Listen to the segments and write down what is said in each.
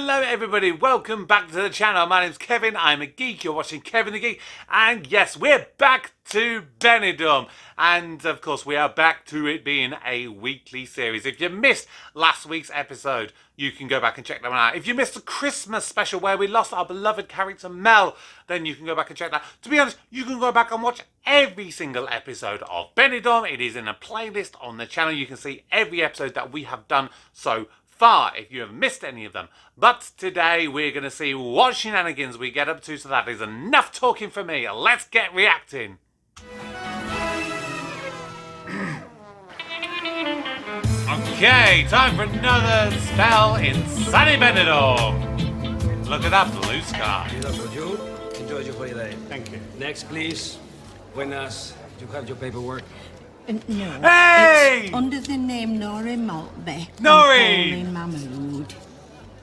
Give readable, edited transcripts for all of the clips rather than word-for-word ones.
Hello everybody, welcome back to the channel. My name's Kevin, I'm a geek, you're watching Kevin the Geek, and yes, we're back to Benidorm. And of course, we are back to it being a weekly series. If you missed last week's episode, you can go back and check that one out. If you missed the Christmas special where we lost our beloved character Mel, then you can go back and check that. To be honest, you can go back and watch every single episode of Benidorm. It is in a playlist on the channel. You can see every episode that we have done so far if you have missed any of them. But today we're going to see what shenanigans we get up to, so that is enough talking for me. Let's get reacting. Okay, time for another spell in sunny Benidorm. Look at that blue sky. You enjoy your holiday. Thank you. Next, please. Buenas. Do you have your paperwork? No. Hey! It's under the name Nori Maltby. Nori! And Mahmood.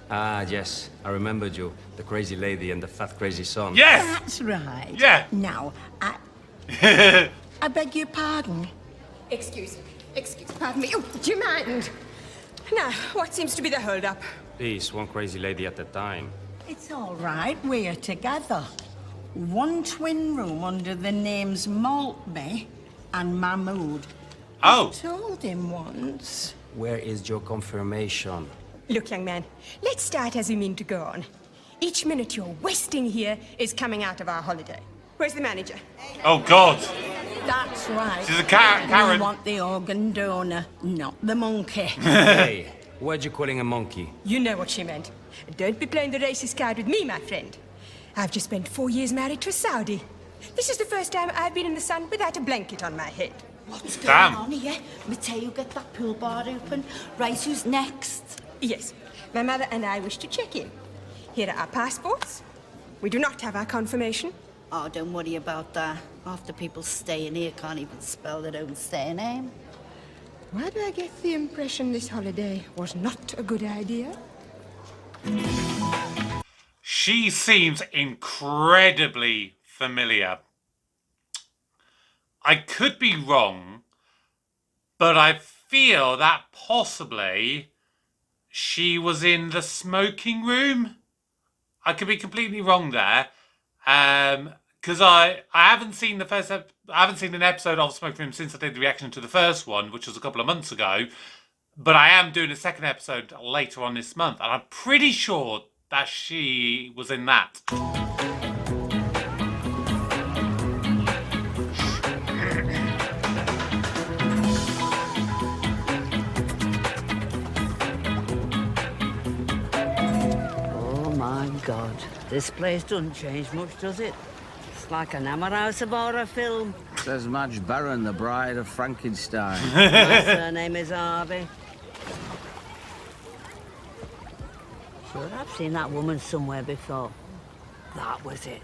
Ah, yes. I remembered you. The crazy lady and the fat crazy son. Yes! That's right. Yeah. Now, I beg your pardon. Excuse, pardon me. Oh, do you mind? Now, what seems to be the hold-up? Please, one crazy lady at a time. It's all right. We're together. One twin room under the names Maltby and Mahmood. Oh. I told him once. Where is your confirmation? Look, young man, let's start as we mean to go on. Each minute you're wasting here is coming out of our holiday. Where's the manager? Oh God. That's right. She's a Karen. We want the organ donor, not the monkey. Hey, what'd you calling a monkey? You know what she meant. Don't be playing the racist card with me, my friend. I've just spent 4 years married to a Saudi. This is the first time I've been in the sun without a blanket on my head. What's Damn. going on here? Mateo, get that pool bar open. Right, who's next? Yes, my mother and I wish to check in. Here are our passports. We do not have our confirmation. Oh, don't worry about that. Half the people staying here can't even spell their own surname. Why do I get the impression this holiday was not a good idea? She seems incredibly familiar. I could be wrong, but I feel that possibly she was in the smoking room. I could be completely wrong there, because I haven't seen I haven't seen an episode of Smoking Room since I did the reaction to the first one, which was a couple of months ago. But I am doing a second episode later on this month, and I'm pretty sure that she was in that. Oh my God, this place doesn't change much, does it? It's like an hammer house of horror film. Says Madge Barron, the bride of Frankenstein. My surname is Harvey. Sure, I've seen that woman somewhere before. That was it.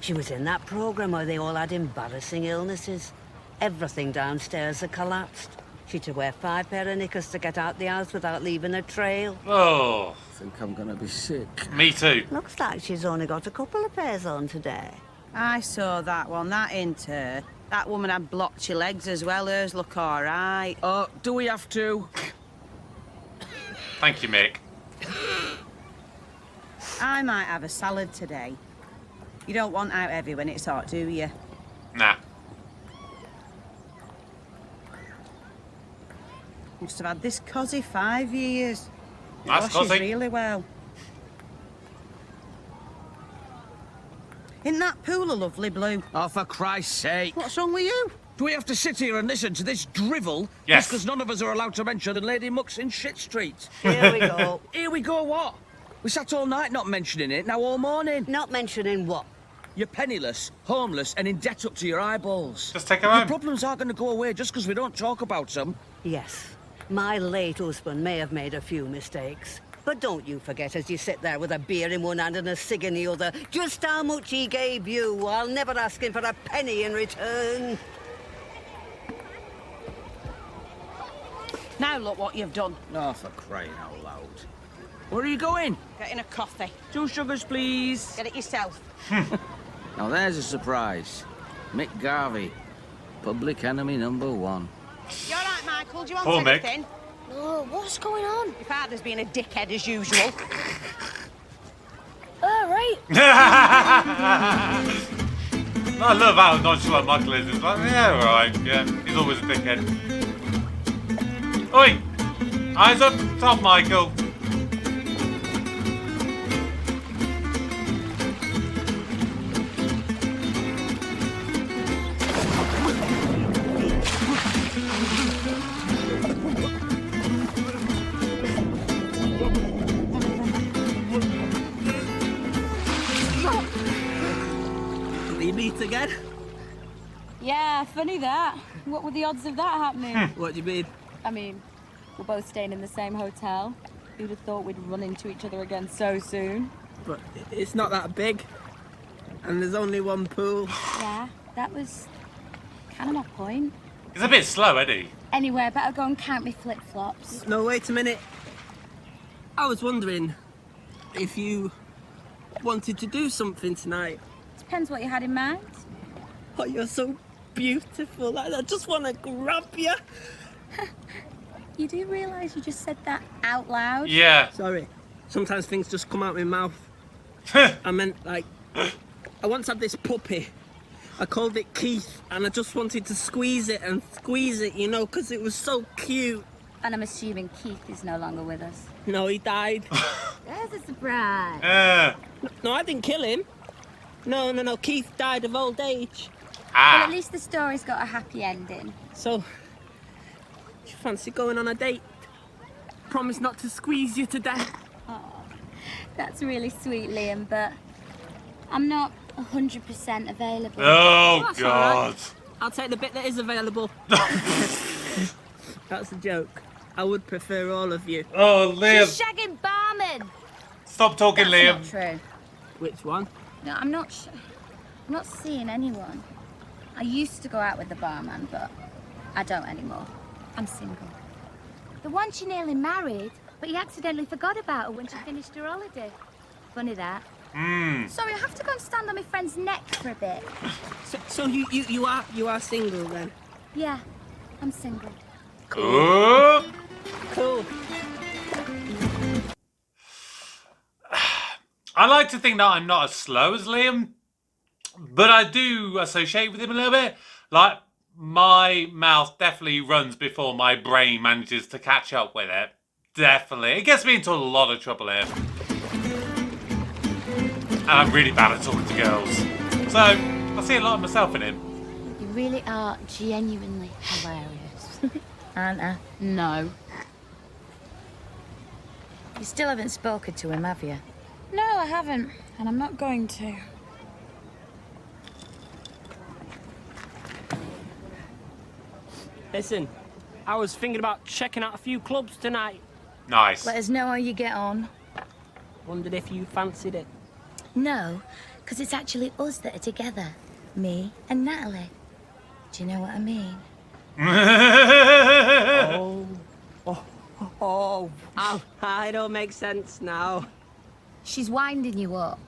She was in that program where they all had embarrassing illnesses. Everything downstairs had collapsed. She had to wear 5 pair of knickers to get out the house without leaving a trail. Oh, I think I'm gonna be sick. me too. Looks like she's only got a couple of pairs on today. I saw that one, that ain't her. That woman had blotchy legs as well, hers look all right. Oh, do we have to? Thank you, Mick. I might have a salad today. You don't want out heavy when it's hot, do you? Nah. Must have had this cosy 5 years. It That's washes cosy. really well. Isn't that pool a lovely blue? Oh, for Christ's sake. What's wrong with you? Do we have to sit here and listen to this drivel? Yes. Just because none of us are allowed to mention the Lady Mucks in Shit Street. Here we go. Here we go, what? We sat all night not mentioning it, now all morning. Not mentioning what? You're penniless, homeless, and in debt up to your eyeballs. Just take her Your home. problems aren't going to go away just because we don't talk about them. Yes, my late husband may have made a few mistakes. But don't you forget as you sit there with a beer in one hand and a cig in the other, just how much he gave you while never asking for a penny in return. Now look what you've done. Oh, for crying out loud. Where are you going? Getting a coffee. 2 sugars, please. Get it yourself. Now there's a surprise. Mick Garvey, public enemy #1. You all right, Michael? Do you want Poor Mick. anything? No, what's going on? Your father's being a dickhead as usual. I love how nonchalant Michael is. It's like, yeah, alright, yeah. He's always a dickhead. Oi! Eyes up top, Michael. We meet again? Yeah, funny that. What were the odds of that happening? What do you mean? I mean, we're both staying in the same hotel. Who'd have thought we'd run into each other again so soon? But it's not that big. And there's only one pool. Yeah, that was kind of my point. He's a bit slow, isn't he? Anyway, I better go and count my flip-flops. No, wait a minute. I was wondering if you wanted to do something tonight. Depends what you had in mind. Oh, you're so beautiful. I just want to grab you. You do realise you just said that out loud? Yeah. Sorry. Sometimes things just come out my mouth. I meant, like, I once had this puppy. I called it Keith, and I just wanted to squeeze it, you know, because it was so cute. And I'm assuming Keith is no longer with us. No, he died. There's a surprise. No, I didn't kill him. No. Keith died of old age. Well, at least the story's got a happy ending. So, do you fancy going on a date? Promise not to squeeze you to death. Oh, that's really sweet, Liam, but I'm not 100% available. Oh, That's God. all right. I'll take the bit that is available. That's a joke. I would prefer all of you. Oh, Liam. She's shagging barman. Stop talking, That's Liam. not true. Which one? No, I'm not seeing anyone. I used to go out with the barman, but I don't anymore. I'm single. The one she nearly married, but he accidentally forgot about her when she finished her holiday. Funny that. Sorry, I have to go and stand on my friend's neck for a bit. So you are single then? Yeah, I'm single. Cool. Cool. I like to think that I'm not as slow as Liam, but I do associate with him a little bit. Like, my mouth definitely runs before my brain manages to catch up with it. Definitely. It gets me into a lot of trouble here. And I'm really bad at talking to girls. So, I see a lot of myself in him. You really are genuinely hilarious. Aren't I? No. You still haven't spoken to him, have you? No, I haven't. And I'm not going to. Listen, I was thinking about checking out a few clubs tonight. Nice. Let us know how you get on. Wondered if you fancied it. No, because it's actually us that are together. Me and Natalie. Do you know what I mean? I don't make sense now. She's winding you up.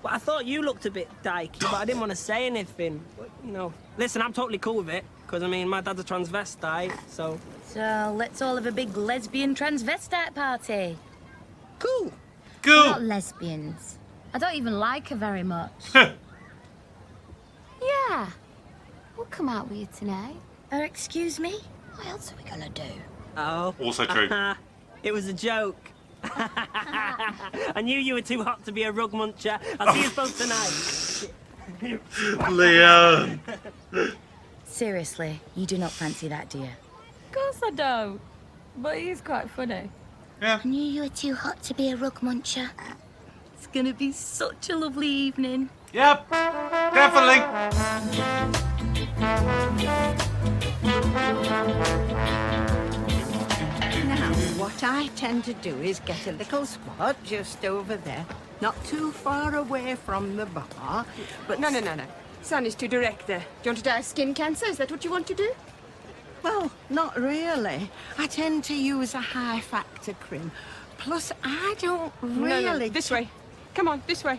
But I thought you looked a bit dykey, but I didn't want to say anything. But, you know, listen, I'm totally cool with it. Because, I mean, my dad's a transvestite, so... So, let's all have a big lesbian transvestite party. Cool. We're Cool. not lesbians. I don't even like her very much. Yeah. We'll come out with you tonight. Or excuse me? What else are we gonna do? Oh. Also true. It was a joke. I knew you were too hot to be a rug muncher. I'll see you both tonight. Liam. Seriously, you do not fancy that, do you? Of course I don't. But he's quite funny. Yeah. I knew you were too hot to be a rug muncher. It's gonna be such a lovely evening. Yep. Definitely. Now, what I tend to do is get a little spot just over there, not too far away from the bar, but... No. Sun is too direct there. Do you want to die of skin cancer? Is that what you want to do? Well, not really. I tend to use a high-factor cream. Plus, I don't really... No. This way. Come on, this way.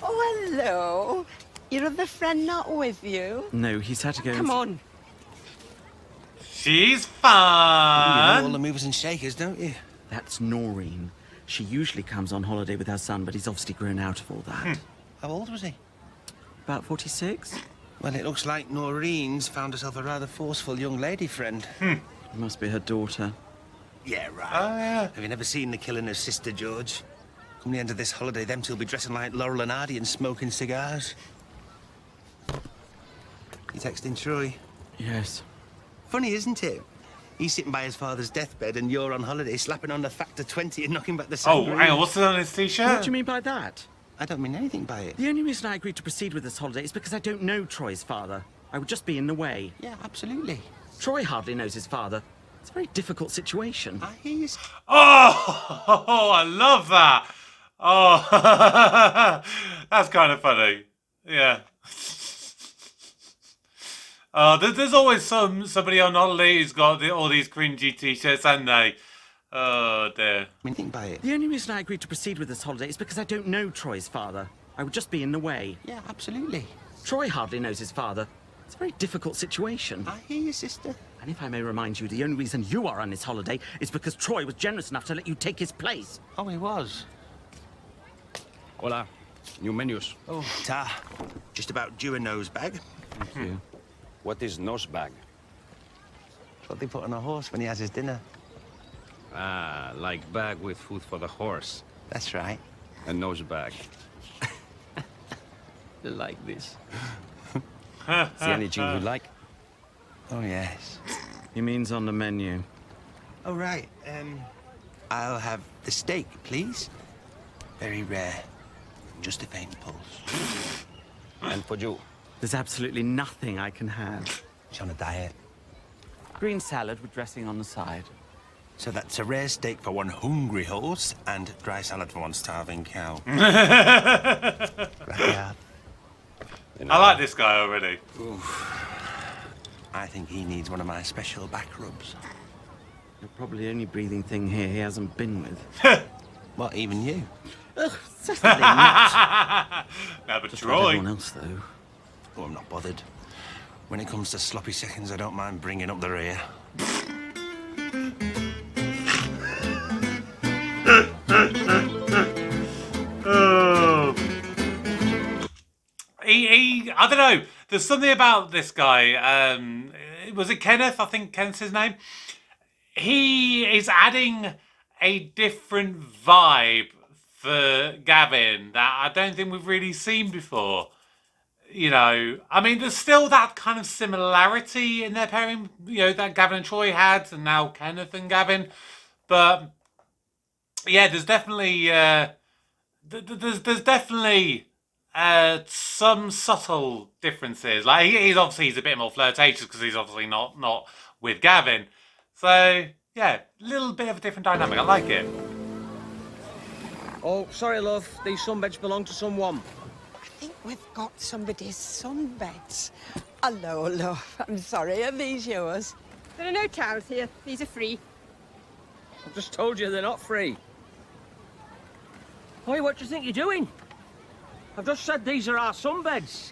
Oh, hello. Your other friend not with you? No, he's had to go. Come on. She's You know fun. all the movers and shakers, don't you? That's Noreen. She usually comes on holiday with her son, but he's obviously grown out of all that. How old was he? About 46? Well, it looks like Noreen's found herself a rather forceful young lady friend. It must be her daughter. Yeah, right. Oh, yeah. Have you never seen the killing of Sister George? Come the end of this holiday, them two'll be dressing like Laurel and Hardy and smoking cigars. You texting Troy? Yes. Funny, isn't it? He's sitting by his father's deathbed and you're on holiday slapping on the factor 20 and knocking back the Oh, sun. hang on, what's on his t-shirt? What do you mean by that? I don't mean anything by it. The only reason I agreed to proceed with this holiday is because I don't know Troy's father. I would just be in the way. Yeah, absolutely. Troy hardly knows his father. It's a very difficult situation. I hear you. Oh, I love that. Oh, that's kind of funny. Yeah. There's always somebody on holiday who's got all these cringy t-shirts, and they. Oh dear. Anything by it. The only reason I agreed to proceed with this holiday is because I don't know Troy's father. I would just be in the way. Yeah, absolutely. Troy hardly knows his father. It's a very difficult situation. I hear you, sister. And if I may remind you, the only reason you are on this holiday is because Troy was generous enough to let you take his place. Oh, he was. Hola. New menus. Oh, ta. Just about due a nose bag. Thank you. What is nose bag? What they put on a horse when he has his dinner. Ah, like bag with food for the horse. That's right. A nose bag. Like this. See anything you like? Oh, yes. He means on the menu. Oh, right. I'll have the steak, please. Very rare. Just a faint pulse. And for you? There's absolutely nothing I can have. She's on a diet. Green salad with dressing on the side. So that's a rare steak for one hungry horse and dry salad for one starving cow. Right. I like this guy already. I think he needs one of my special back rubs. You're probably the only breathing thing here he hasn't been with. What, even you? Ugh, certainly not. No, but Just Troy. like everyone else, though. Oh, I'm not bothered. When it comes to sloppy seconds, I don't mind bringing up the rear. I don't know. There's something about this guy. Was it Kenneth? I think Kenneth's his name. He is adding a different vibe for Gavin that I don't think we've really seen before. You know, I mean, there's still that kind of similarity in their pairing, you know, that Gavin and Troy had, and now Kenneth and Gavin. But yeah, there's definitely there's definitely some subtle differences. Like he's a bit more flirtatious because he's obviously not with Gavin. So yeah, a little bit of a different dynamic. I like it. Oh, sorry, love. These sunbeds belong to someone. I think we've got somebody's sunbeds. Hello, love. I'm sorry, are these yours? There are no towels here. These are free. I've just told you they're not free. Hey, what do you think you're doing? I've just said these are our sunbeds.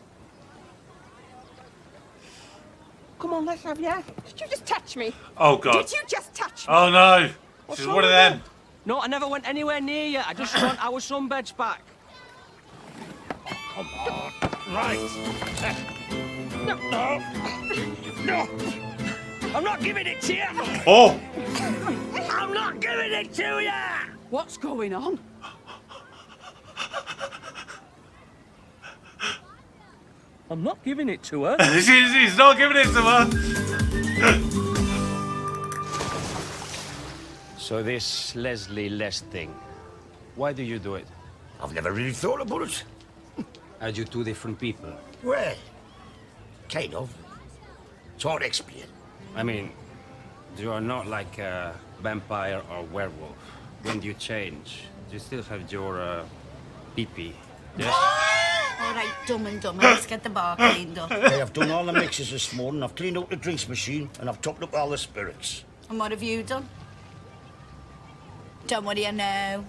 Come on, let's have ya. Did you just touch me? Oh God! Did you just touch me? Oh no! What's She's wrong one of with them. No, I never went anywhere near you. I just want our sunbeds back. Come on. Right. No. I'm not giving it to you. Oh. I'm not giving it to you. What's going on? I'm not giving it to her. He's not giving it to her. So this Leslie Les thing, why do you do it? I've never really thought about it. Are you two different people? Well, kind of. It's hard to explain. I mean, you are not like a vampire or werewolf. When do you change? Do you still have your pee-pee? Yes? All right, dumb and dumber, let's get the bar cleaned up. Hey, I've done all the mixes this morning. I've cleaned out the drinks machine and I've topped up all the spirits. And what have you done? Done what do you know?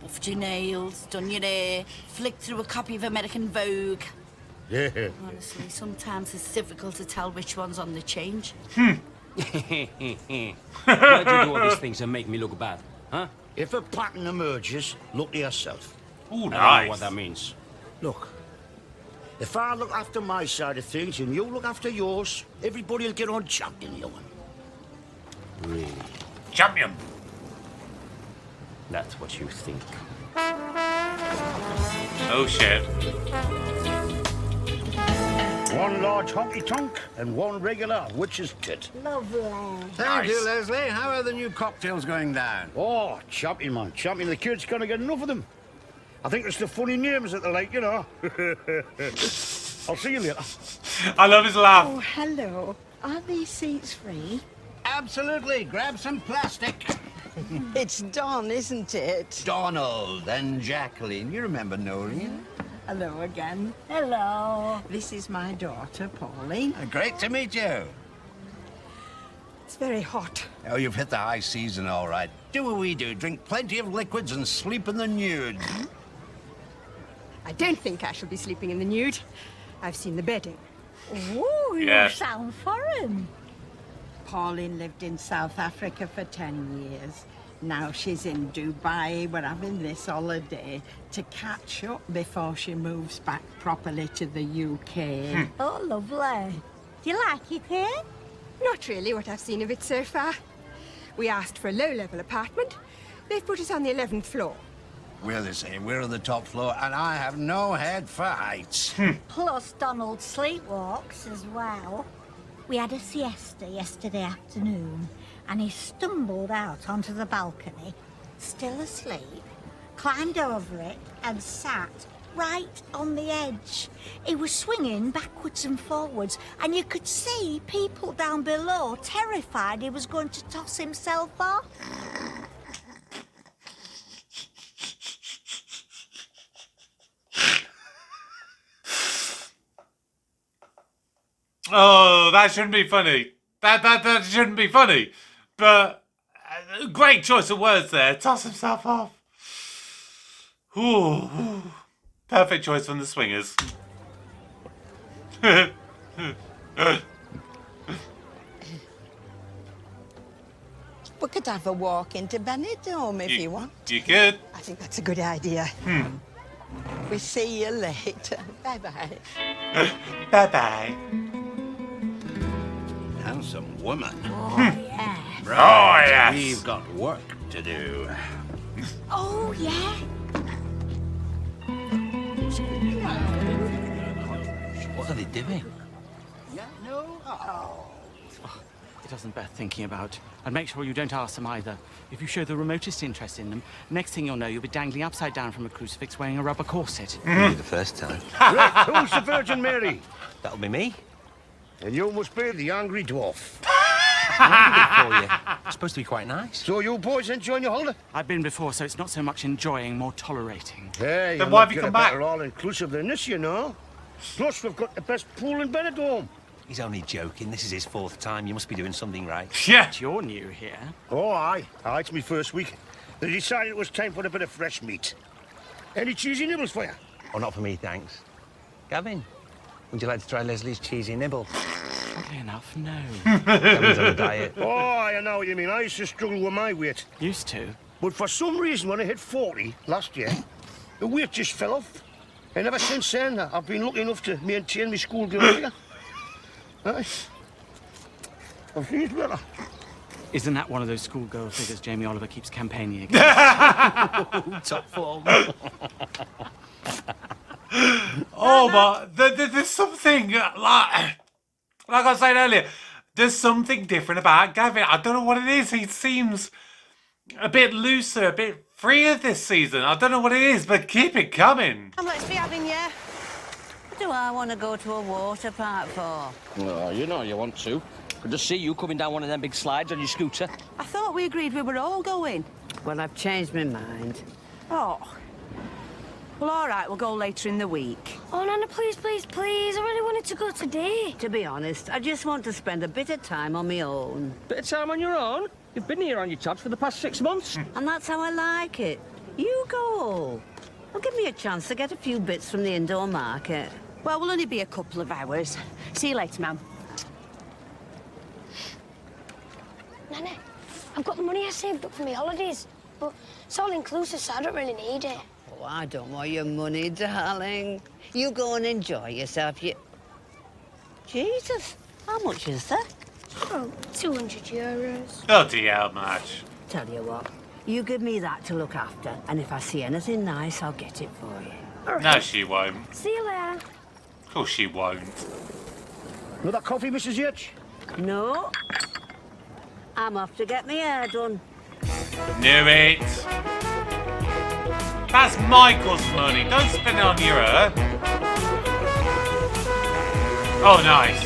Buffed your nails, done your hair, flicked through a copy of American Vogue. Yeah. Honestly, sometimes it's difficult to tell which one's on the change. Why do you do all these things and make me look bad? Huh? If a pattern emerges, look to yourself. Ooh, I don't know nice. what that means. Look, if I look after my side of things and you look after yours, everybody will get on champion, you know. Really? Champion. That's what you think. Oh shit. One large honky-tonk and one regular witch's tit. Lovely. Thank you, Leslie. How are the new cocktails going down? Oh, champion, man. Champion. The kids can't get enough of them. I think it's the funny names that they like, you know. I'll see you later. I love his laugh. Oh, hello. Are these seats free? Absolutely. Grab some plastic. It's Don, isn't it? Donald and Jacqueline. You remember Noreen? Hello again. Hello. This is my daughter, Pauline. Great to meet you. It's very hot. Oh, you've hit the high season, all right. Do what we do. Drink plenty of liquids and sleep in the nude. I don't think I shall be sleeping in the nude. I've seen the bedding. Ooh, Yes. you sound foreign. Pauline lived in South Africa for 10 years. Now she's in Dubai. We're having this holiday to catch up before she moves back properly to the UK. Oh, lovely. Do you like it here? Not really what I've seen of it so far. We asked for a low-level apartment. They've put us on the 11th floor. We're the same. We're on the top floor, and I have no head for heights. Plus Donald sleepwalks as well. We had a siesta yesterday afternoon, and he stumbled out onto the balcony, still asleep, climbed over it, and sat right on the edge. He was swinging backwards and forwards, and you could see people down below terrified he was going to toss himself off. Oh, that shouldn't be funny. That shouldn't be funny. But great choice of words there. Toss himself off. Ooh, perfect choice from the Swingers. We could have a walk into Benidorm if you want. You could. I think that's a good idea. We see you later. Bye-bye. Bye-bye. Handsome woman. Oh, yeah. Oh, yes. We've got work to do. Oh, yeah. What are they doing? Yeah, no. Oh. It doesn't bear thinking about. And make sure you don't ask them either. If you show the remotest interest in them, next thing you'll know, you'll be dangling upside down from a crucifix wearing a rubber corset. Mm-hmm. Be the first time. Right, who's the Virgin Mary? That'll be me. And you must be the angry dwarf. For you. It's supposed to be quite nice. So you boys enjoying your holiday? I've been before, so it's not so much enjoying, more tolerating. Hey, Then why have you come back? Better all-inclusive than this, you know. Plus, we've got the best pool in Benidorm. He's only joking. This is his 4th time. You must be doing something right. Yeah. You're new here. Oh, aye. Aye, it's my first week. They decided it was time for a bit of fresh meat. Any cheesy nibbles for you? Oh, not for me, thanks. Gavin, would you like to try Leslie's cheesy nibble? Oddly enough, no. Gavin's on a diet. Oh, I know what you mean. I used to struggle with my weight. Used to. But for some reason, when I hit 40 last year, the weight just fell off. And ever since then, I've been lucky enough to maintain my schoolgirl figure. Aye. I'm pleased with her. Isn't that one of those schoolgirl figures Jamie Oliver keeps campaigning against? Top form. Oh, but there's something, like I was saying earlier, there's something different about Gavin. I don't know what it is. He seems a bit looser, a bit freer this season. I don't know what it is, but keep it coming. And let's be having you. What do I want to go to a water park for? Oh, you know you want to. Could just see you coming down one of them big slides on your scooter. I thought we agreed we were all going. Well, I've changed my mind. Oh. Well, all right, we'll go later in the week. Oh, Nana, please, please, please. I really wanted to go today. To be honest, I just want to spend a bit of time on my own. Bit of time on your own? You've been here on your tots for the past 6 months. And that's how I like it. You go. Well, give me a chance to get a few bits from the indoor market. Well, we'll only be a couple of hours. See you later, ma'am. Nana, I've got the money I saved up for my holidays. but it's all inclusive, so I don't really need it. Oh, I don't want your money, darling. You go and enjoy yourself. Jesus, how much is that? Oh, €200. Bloody hell, much. Tell you what, you give me that to look after, and if I see anything nice, I'll get it for you. No, she won't. See you later. Of course she won't. Another coffee, Mrs. Yates? No. I'm off to get my hair done. Knew it. That's Michael's money. Don't spend it on your hair. Oh, nice.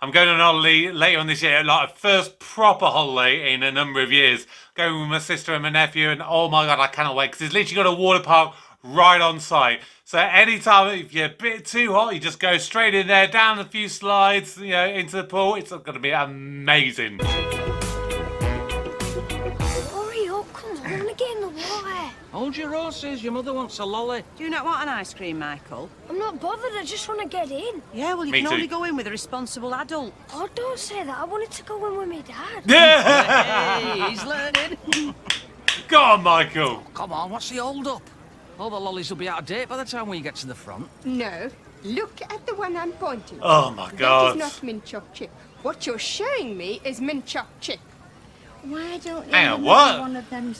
I'm going on holiday later on this year, like a first proper holiday in a number of years. Going with my sister and my nephew, and oh my god, I cannot wait, because it's literally got a water park right on site. So anytime if you're a bit too hot, you just go straight in there, down a few slides, you know, into the pool. It's going to be amazing. Hurry up, come on, I want to get in the water. Hold your horses, your mother wants a lolly. Do you not want an ice cream, Michael? I'm not bothered, I just want to get in. Yeah, well, you Me can too. only go in with a responsible adult. Oh, don't say that. I wanted to go in with my dad. Hey, he's learning. Go on, Michael. Come on, what's the hold up? All the lollies will be out of date by the time we get to the front. No. Look at the one I'm pointing to. Oh my god. That is not mint choc chip. What you're showing me is mint choc chip. Why don't you Hang have on, what? one of them?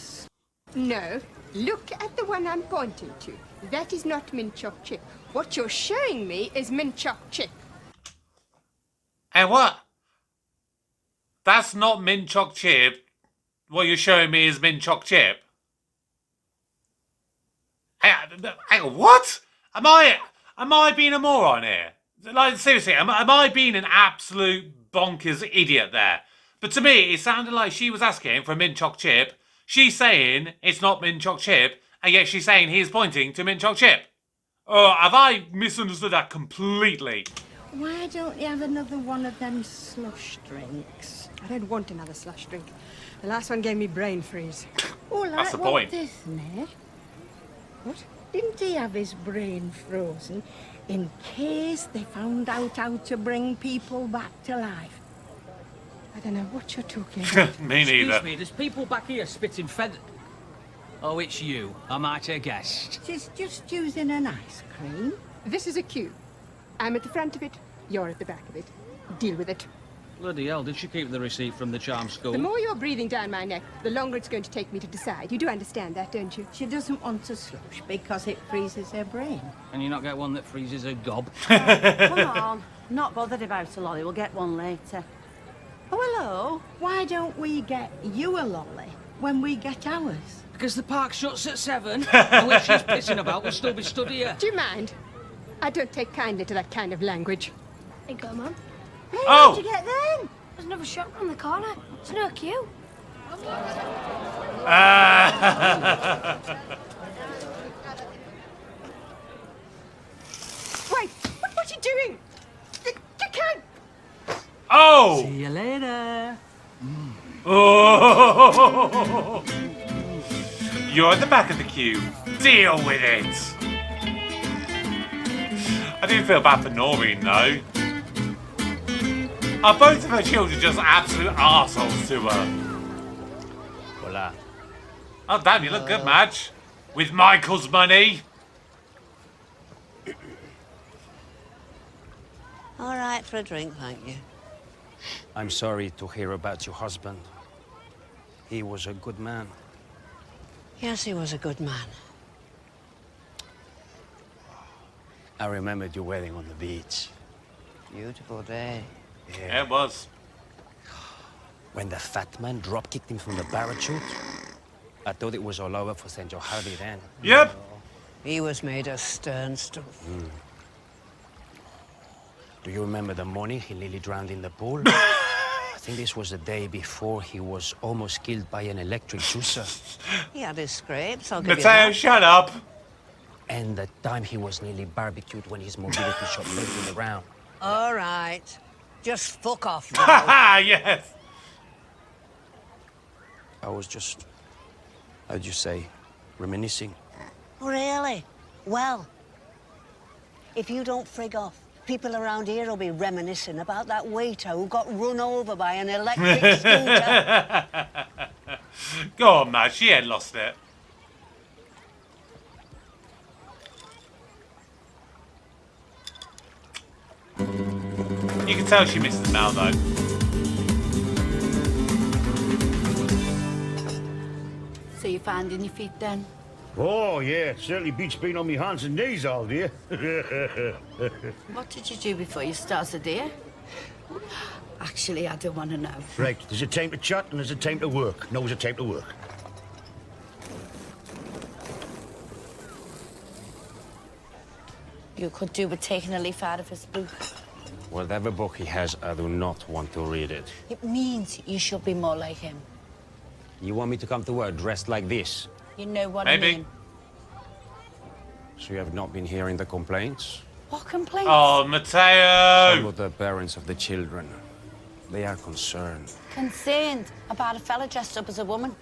No. Look at the one I'm pointing to. That is not mint choc chip. What you're showing me is mint choc chip. And what? That's not mint choc chip. What you're showing me is mint choc chip. Hang on, what? Am I being a moron here? Like, seriously, am I being an absolute bonkers idiot there? But to me, it sounded like she was asking for a mint choc chip. She's saying it's not mint choc chip, and yet she's saying he's pointing to mint choc chip. Oh, have I misunderstood that completely? Why don't you have another one of them slush drinks? I don't want another slush drink. The last one gave me brain freeze. Oh, like That's the what point. this, Nick? What? Didn't he have his brain frozen in case they found out how to bring people back to life? I don't know what you're talking about. Me neither. Excuse me, there's people back here spitting feathers. Oh, it's you. I might have guessed. She's just using an ice cream. This is a queue. I'm at the front of it. You're at the back of it. Deal with it. Bloody hell, did she keep the receipt from the charm school? The more you're breathing down my neck, the longer it's going to take me to decide. You do understand that, don't you? She doesn't want to slush because it freezes her brain. And you not get one that freezes a gob? Come on. Not bothered about a lolly. We'll get one later. Oh, hello. Why don't we get you a lolly when we get ours? Because the park shuts at 7. And when she's pissing about, we'll still be stood here. Do you mind? I don't take kindly to that kind of language. Hey, go, Mum. Hey, Oh. how'd you get then? There's another shop around the corner. It's no queue. Wait, what are you doing? You can't. Oh! See you later. Oh! You're at the back of the queue. Deal with it. I do feel bad for Noreen though. Are both of her children just absolute arseholes to her? Hola. Oh damn, you look good, Madge. With Michael's money. All right for a drink, thank you. I'm sorry to hear about your husband. He was a good man. Yes, he was a good man. I remembered your wedding on the beach. Beautiful day. Yeah, it was. When the fat man drop-kicked him from the parachute, I thought it was all over for St. Joe Harvey then. Yep. He was made of stern stuff. Do you remember the morning he nearly drowned in the pool? I think this was the day before he was almost killed by an electric juicer. He had his scrapes, I'll give you Mateo, that. shut up. And the time he was nearly barbecued when his mobility shop led him around. All right. Just fuck off now. Haha, yes. I was just, how'd you say, reminiscing. Really? Well, If you don't frig off, people around here will be reminiscing about that waiter who got run over by an electric scooter. Go on, man. She ain't lost it. You can tell she misses Mel, though. So you finding your feet then? Oh, yeah, it certainly beats being on my hands and knees all day. What did you do before you started there? Actually, I don't want to know. Right, there's a time to chat and there's a time to work. Now's a time to work. You could do with taking a leaf out of his book. Whatever book he has, I do not want to read it. It means you should be more like him. You want me to come to work dressed like this? You know what I mean? So you have not been hearing the complaints? What complaints? Oh, Mateo! Some of the parents of the children. They are concerned. Concerned about a fella dressed up as a woman.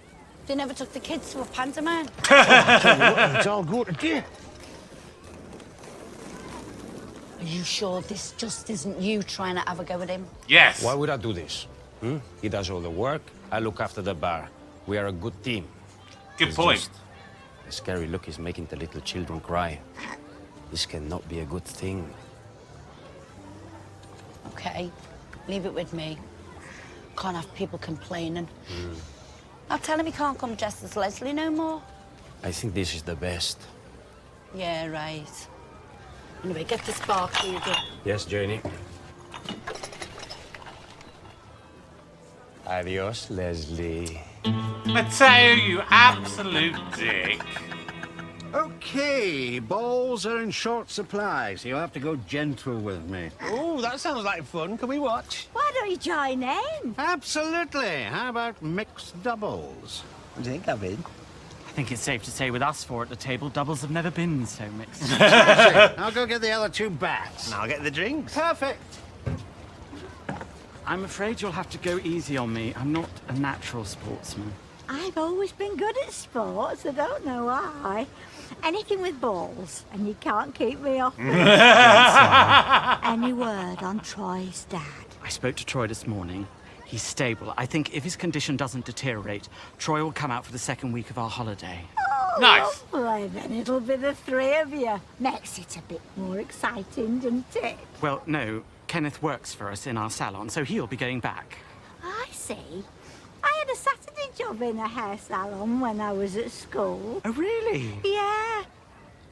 They never took the kids to a pantomime. It's all good today. Are you sure this just isn't you trying to have a go at him? Yes. Why would I do this? He does all the work. I look after the bar. We are a good team. Good point. The scary look is making the little children cry. This cannot be a good thing. Okay, leave it with me. Can't have people complaining. I'll tell him he can't come dressed as Leslie no more. I think this is the best. Yeah, right. Anyway, get this bar cleared up. Yes, Janie. Adios, Leslie. Mateo, you absolute dick. Okay, balls are in short supply, so you'll have to go gentle with me. Oh, that sounds like fun. Can we watch? Why don't you join in? Absolutely. How about mixed doubles? What do you think, Gavin? I think it's safe to say with us four at the table, doubles have never been so mixed. I'll go get the other two bats. And I'll get the drinks. Perfect. I'm afraid you'll have to go easy on me. I'm not a natural sportsman. I've always been good at sports. I don't know why. Anything with balls, and you can't keep me off. Any word on Troy's dad? I spoke to Troy this morning. He's stable. I think if his condition doesn't deteriorate, Troy will come out for the second week of our holiday. Oh, Nice. Lovely. Then it'll be the three of you. Makes it a bit more exciting, doesn't it? Well, no. Kenneth works for us in our salon, so he'll be going back. I see. I had a Saturday job in a hair salon when I was at school. Oh, really? Yeah.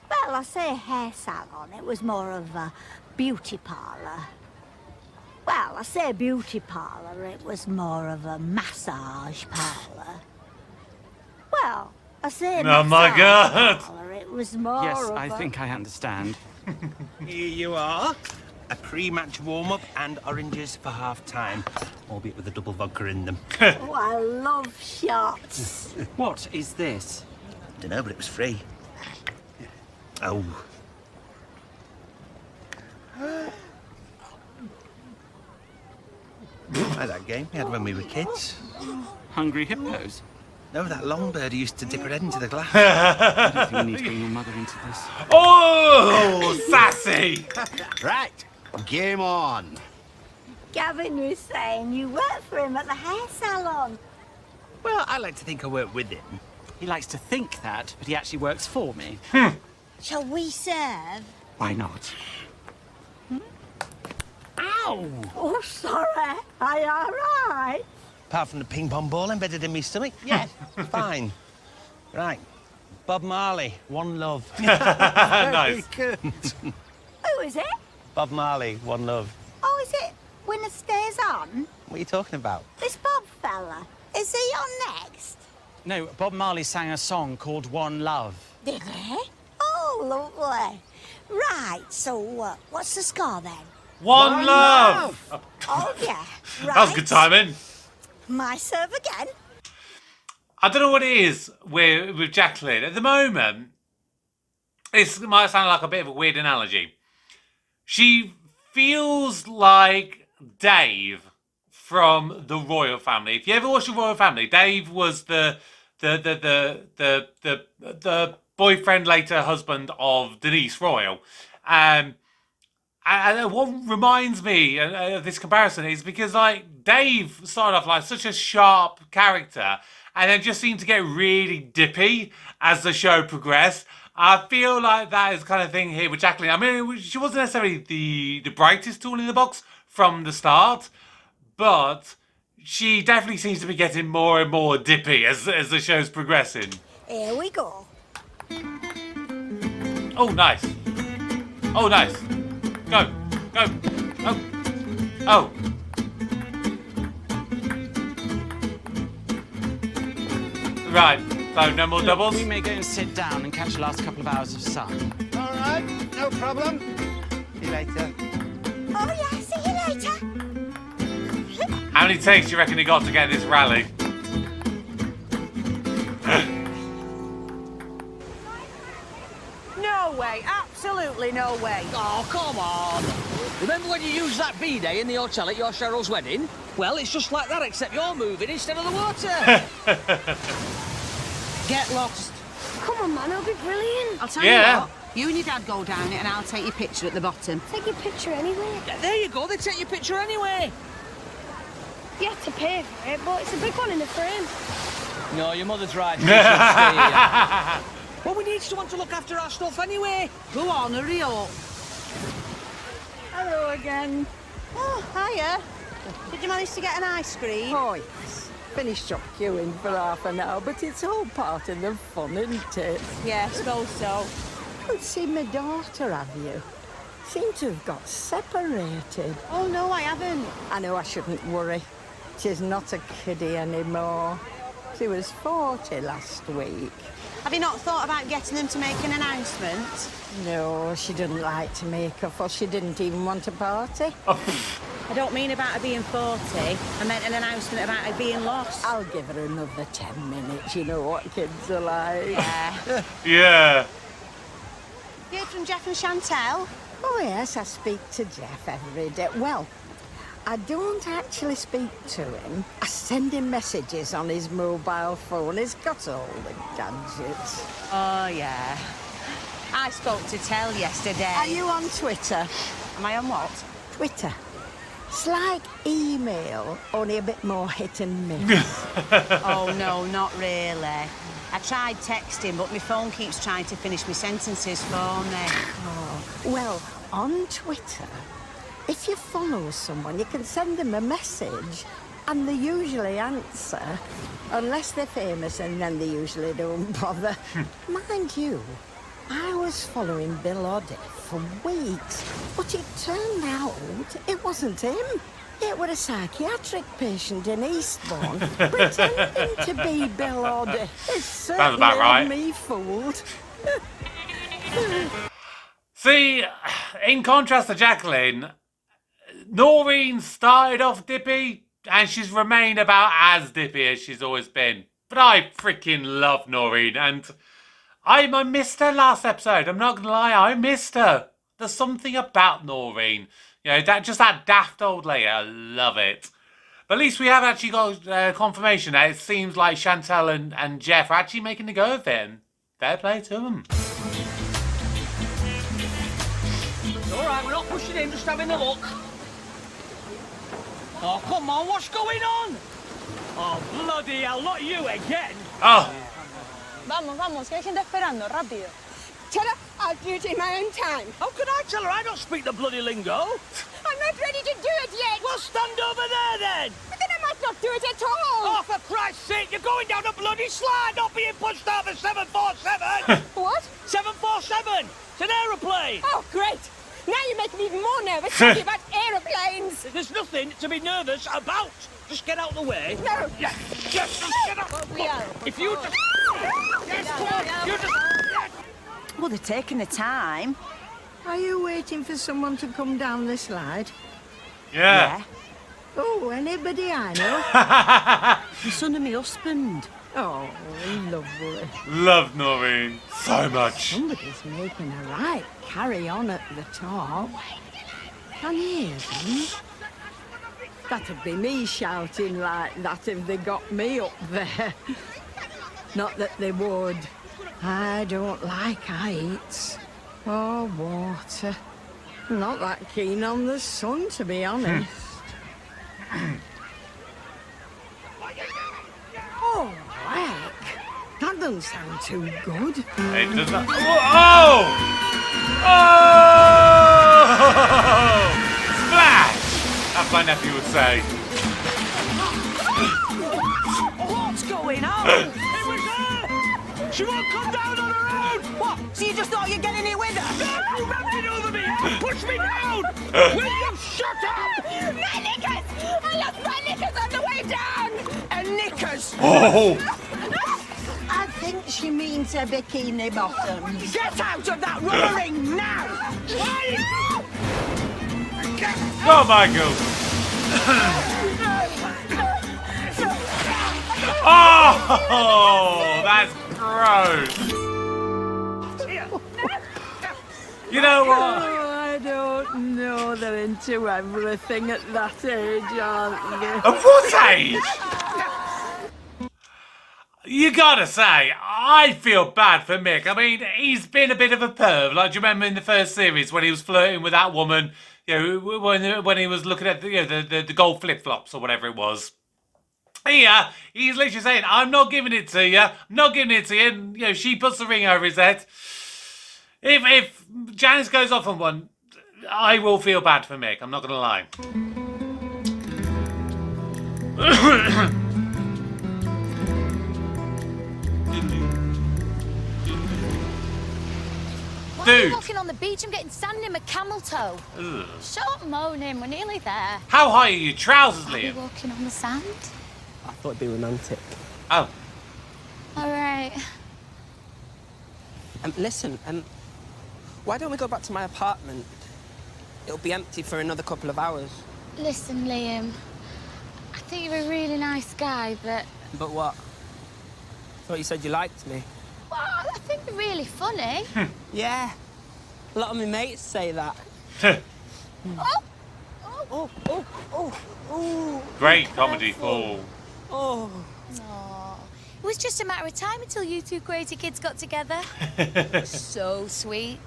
Well, I say hair salon. It was more of a beauty parlour. Well, I say beauty parlour. It was more of a massage parlour. Well, I say Oh my God. parlour. It was more Yes, of I think I understand. Here you are. A pre-match warm-up and oranges for half-time, albeit with a double vodka in them. Oh, I love shots. What is this? Dunno, but it was free. Oh. Like that game we had when we were kids. Hungry hippos? No, that long bird who used to dip her head into the glass. I don't think we need to bring your mother into this. Oh, sassy. Right, game on. Gavin was saying you work for him at the hair salon. Well, I like to think I work with him. He likes to think that, but he actually works for me. Shall we serve? Why not? Ow! Oh, sorry. Are you all right? Apart from the ping pong ball embedded in my stomach, yeah, fine. Right, Bob Marley, One Love. Nice. Good. Who is it? Bob Marley, One Love. Oh, is it Winner Stays On? What are you talking about? This Bob fella. Is he on next? No, Bob Marley sang a song called One Love. Did he? Oh, lovely. Right, so what's the score then? One love. Oh, yeah. Right. That was good timing. My serve again. I don't know what it is with Jacqueline. At the moment, it might sound like a bit of a weird analogy. She feels like Dave from the royal family. If you ever watched the royal family, Dave was the boyfriend, later husband of Denise Royal. And what reminds me of this comparison is because, like, Dave started off like such a sharp character and then just seemed to get really dippy as the show progressed. I feel like that is the kind of thing here with Jacqueline. I mean, she wasn't necessarily the brightest tool in the box from the start, but she definitely seems to be getting more and more dippy as the show's progressing. Here we go. Oh, nice. Oh, nice. Go. Go. Oh. Oh. Right. So, no more doubles? We may go and sit down and catch the last couple of hours of sun. All right, no problem. See you later. Oh, yeah, see you later. How many takes do you reckon he got to get this rally? No way, absolutely no way. Oh, come on. Remember when you used that B-day in the hotel at your Cheryl's wedding? Well, it's just like that, except you're moving instead of the water. Get lost. Come on, man, it'll be brilliant. I'll tell you what, you and your dad go down it and I'll take your picture at the bottom. Take your picture anyway. Yeah, there you go, they take your picture anyway. You have to pay for it, but it's a big one in the frame. No, your mother's right. You should stay here. Well, we need someone to look after our stuff anyway. Go on, hurry up. Hello again. Oh, hiya. Did you manage to get an ice cream? Oh, yes. Finished up queuing for half an hour, but it's all part of the fun, isn't it? Yeah, I suppose so. Haven't seen my daughter, have you? Seem to have got separated. Oh, no, I haven't. I know I shouldn't worry. She's not a kiddie anymore. She was 40 last week. Have you not thought about getting them to make an announcement? No, she didn't like to make a fuss. She didn't even want a party. I don't mean about her being 40. I meant an announcement about her being lost. I'll give her another 10 minutes. You know what kids are like. Yeah. Yeah. You heard from Jeff and Chantel? Oh, yes, I speak to Jeff every day. Well, I don't actually speak to him. I send him messages on his mobile phone. He's got all the gadgets. Oh, yeah. I spoke to Tell yesterday. Are you on Twitter? Am I on what? Twitter. It's like email, only a bit more hit and miss. Oh, no, not really. I tried texting, but my phone keeps trying to finish my sentences for me. Oh, well, on Twitter, if you follow someone, you can send them a message and they usually answer, unless they're famous, and then they usually don't bother. Mind you, I was following Bill Oddie for weeks, but it turned out it wasn't him. It was a psychiatric patient in Eastbourne pretending to be Bill Oddie. It certainly about right. had me fooled. See, in contrast to Jacqueline, Noreen started off dippy and she's remained about as dippy as she's always been. But I freaking love Noreen and I missed her last episode. I'm not gonna lie, I missed her. There's something about Noreen. You know, that daft old lady. I love it. But at least we have actually got confirmation that it seems like Chantel and Jeff are actually making a go of it. Fair play to them. All right, we're not pushing in, just having a look. Oh, come on, what's going on? Oh, bloody hell, not you again. Oh. Vamos, que hay gente esperando, rápido. Shut up, I'll do it in my own time. How can I tell her I don't speak the bloody lingo? I'm not ready to do it yet. Well, stand over there then. But then I might not do it at all. Oh, for Christ's sake, you're going down a bloody slide, not being pushed out of a 747. What? 747. It's an aeroplane. Oh, great. Now you're making me even more nervous talking about aeroplanes. There's nothing to be nervous about. Just get out of the way. No. Yes, just get out. If you just... Yes, come on. You just... Well, they're taking the time. Are you waiting for someone to come down the slide? Yeah. Oh, anybody I know? The son of my husband. Oh, lovely. Love Noreen so much. Somebody's making a right carry on at the top. Can you hear them? That'd be me shouting like that if they got me up there. Not that they would. I don't like heights or water. Not that keen on the sun, to be honest. Oh, heck. That doesn't sound too good. It does not. Oh! Oh! Splash! As my nephew would say. What's going on? It was her! She won't come down on her own! What? So you just thought you'd get in here with her? No, you mounted over me! Push me down! Will you shut up? My knickers! I lost my knickers on the way down! And knickers! Oh! I think she means her bikini bottoms. Get out of that rubber ring now! Oh, Michael! Oh! That's gross! You know what? Oh, I don't know. They're into everything at that age, aren't they? At what age? You gotta say, I feel bad for Mick. I mean, he's been a bit of a perv. Like, do you remember in the first series when he was flirting with that woman? You know, when he was looking at the gold flip flops or whatever it was. Here, he's literally saying, "I'm not giving it to you. I'm not giving it to you." And, you know, she puts the ring over his head. If Janice goes off on one, I will feel bad for Mick. I'm not gonna lie. Why are Dude. you walking on the beach? I'm getting sand in my camel toe. Ugh. Stop moaning, we're nearly there. How high are your trousers, Are you Liam? walking on the sand? I thought it'd be romantic. Oh. All right. Listen, why don't we go back to my apartment? It'll be empty for another couple of hours. Listen, Liam, I think you're a really nice guy, but... But what? Thought you said you liked me. Well, I think you're really funny. Yeah. A lot of my mates say that. Oh! Oh, oh, oh, oh. Great comedy fall. Oh. Aw. It was just a matter of time until you two crazy kids got together. So sweet.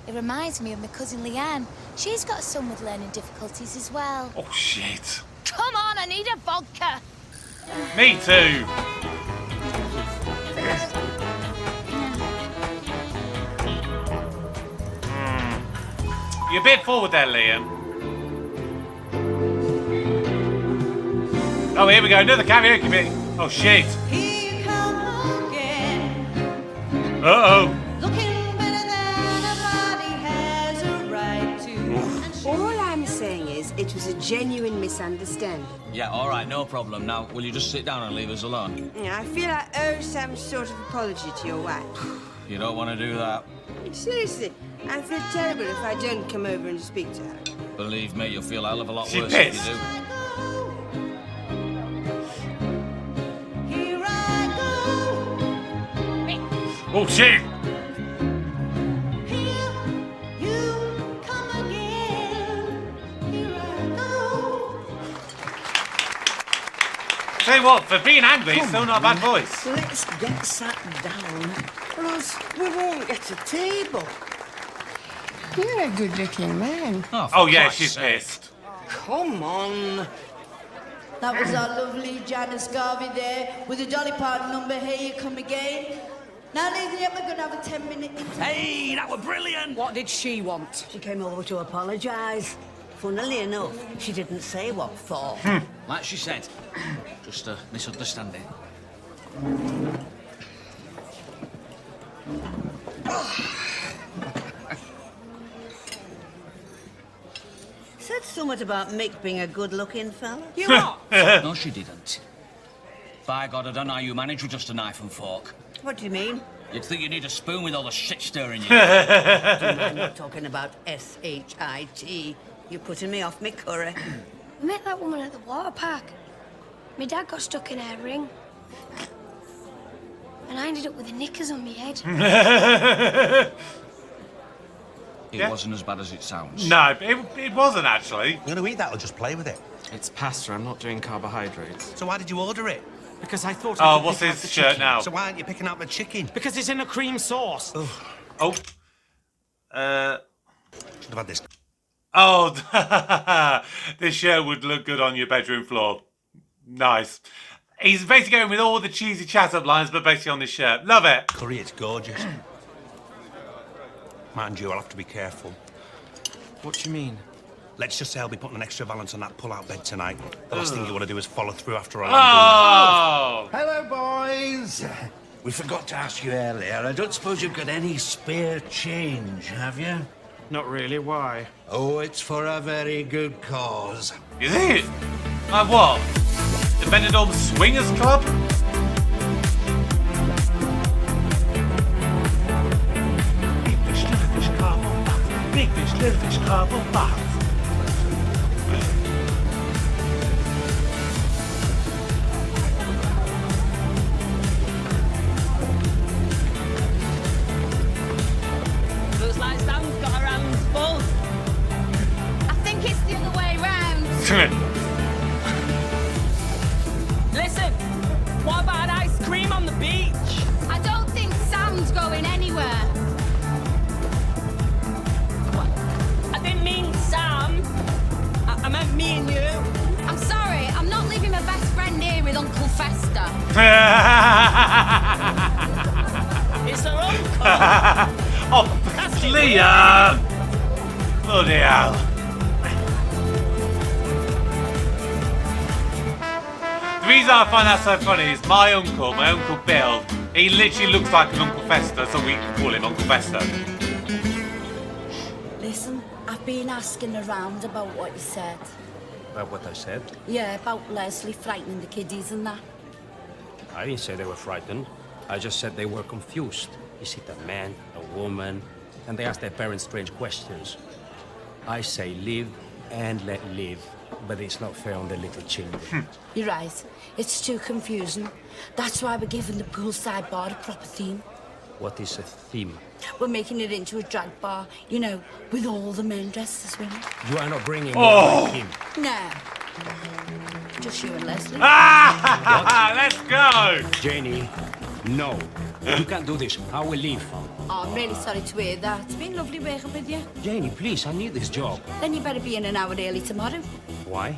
It reminds me of my cousin Leanne. She's got a son with learning difficulties as well. Oh, shit. Come on, I need a vodka. Me too. You're a bit forward there, Liam. Oh, here we go. Another karaoke bit. Oh, shit. Uh-oh. All I'm saying is it was a genuine misunderstanding. Yeah, all right, no problem. Now, will you just sit down and leave us alone? Yeah, I feel I owe some sort of apology to your wife. You don't want to do that. Seriously, I feel terrible if I don't come over and speak to her. Believe me, you'll feel a hell of a lot She worse pissed. if you do. Oh, shit. Tell you what, for being angry, it's still not a bad voice. Let's get sat down, or else we won't get a table. You're a good-looking man. Oh, yeah, she's pissed. Come on. That was our lovely Janice Garvey there with the Dolly Parton number, Here You Come Again. Now, ladies and gentlemen, we're going to have a 10-minute interview. Hey, that was brilliant! What did she want? She came over to apologise. Funnily enough, she didn't say what for. Like she said, just a misunderstanding. Said something about Mick being a good-looking fella. You what? No, she didn't. By God, I don't know how you manage with just a knife and fork. What do you mean? You'd think you need a spoon with all the shit stirring you. I'm not talking about S-H-I-T. You're putting me off me curry. We met that woman at the water park. My dad got stuck in her ring. And I ended up with the knickers on my head. It wasn't as bad as it sounds. No, it wasn't actually. You're going to eat that or just play with it? It's pasta. I'm not doing carbohydrates. So why did you order it? Because I thought. Oh, what's his shirt now? So why aren't you picking out the chicken? Because it's in a cream sauce. Oh. Should have had this. Oh, this shirt would look good on your bedroom floor. Nice. He's basically going with all the cheesy chat-up lines, but basically on this shirt. Love it. Curry, it's gorgeous. Mind you, I'll have to be careful. What do you mean? Let's just say I'll be putting an extra valance on that pull-out bed tonight. The last thing you want to do is follow through after all I'm doing. Hello, boys. We forgot to ask you earlier. I don't suppose you've got any spare change, have you? Not really. Why? Oh, it's for a very good cause. Is it? Like what? The Benidorm Swingers Club? Big fish, little fish, cardboard box. Big fish, little fish, cardboard box. Looks like Sam's got her hands full. I think it's the other way round. Listen, what about an ice cream on the beach? I don't think Sam's going anywhere. What? I didn't mean Sam. I meant me and you. I'm sorry, I'm not leaving my best friend here with Uncle Fester. It's her uncle. Oh, Liam! Bloody hell. The reason I find that so funny is my Uncle Bill, he literally looks like an Uncle Fester, so we call him Uncle Fester. Listen, I've been asking around about what you said. About what I said? Yeah, about Leslie frightening the kiddies and that. I didn't say they were frightened. I just said they were confused. Is it a man, a woman? And they ask their parents strange questions. I say live and let live, but it's not fair on the little children. You're right. It's too confusing. That's why we're giving the poolside bar a proper theme. What is a theme? We're making it into a drag bar, you know, with all the men dressed as women. You are not bringing him. No. Just you and Leslie. Let's go! Jenny, no. You can't do this. I will leave. Oh, I'm really sorry to hear that. It's been lovely working with you. Jenny, please, I need this job. Then you better be in an hour early tomorrow Why?